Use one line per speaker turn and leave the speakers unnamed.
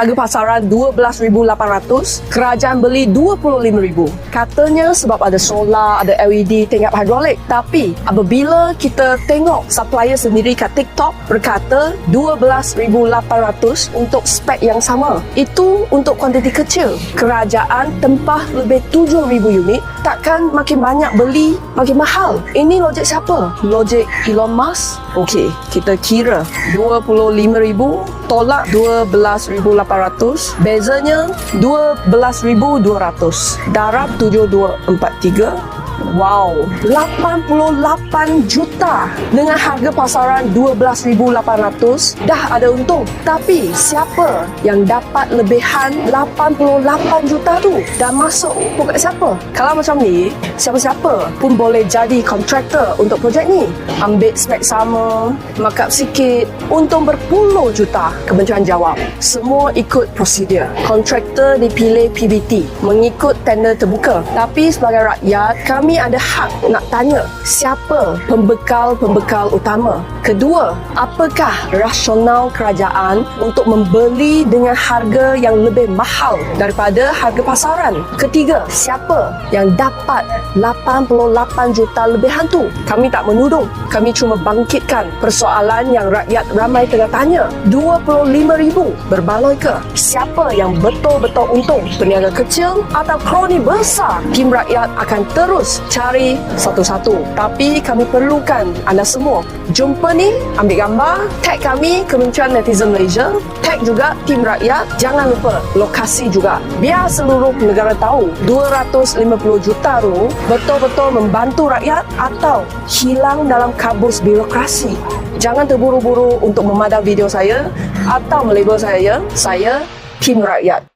harga pasaran 12,800, kerajaan beli 25,000. Katanya sebab ada solar, ada LED, tingkap hidrolik. Tapi apabila kita tengok supplier sendiri kat TikTok berkata 12,800 untuk spek yang sama. Itu untuk kuantiti kecil. Kerajaan tempah lebih 7,000 unit, takkan makin banyak beli makin mahal. Ini logik siapa? Logik Elon Musk? Okey, kita kira 25,000 tolak 12,800, bezanya 12,200. Darab 7243. Wow, 88 juta. Dengan harga pasaran 12,800 dah ada untung. Tapi siapa yang dapat lebihan 88 juta tu? Dah masuk poket siapa? Kalau macam ni, siapa-siapa pun boleh jadi kontraktor untuk projek ni. Ambil spek sama, markup sikit, untung berpuluh juta. Kementerian jawab, semua ikut prosedur. Kontraktor dipilih PBT mengikut tender terbuka. Tapi sebagai rakyat, kami ada hak nak tanya siapa pembekal-pembekal utama. Kedua, apakah rasional kerajaan untuk membeli dengan harga yang lebih mahal daripada harga pasaran? Ketiga, siapa yang dapat 88 juta lebihan tu? Kami tak menuduh, kami cuma bangkitkan persoalan yang rakyat ramai tengah tanya. 25,000 berbaloi ke? Siapa yang betul-betul untung? Peniaga kecil atau kroni besar? Tim rakyat akan terus cari satu-satu. Tapi kami perlukan anda semua. Jumpa ni, ambil gambar, tag kami Kementerian Netizen Malaysia, tag juga tim rakyat. Jangan lupa lokasi juga. Biar seluruh negara tahu 250 juta tu betul-betul membantu rakyat atau hilang dalam kabus birokrasi. Jangan terburu-buru untuk memandang video saya atau melabel saya tim rakyat.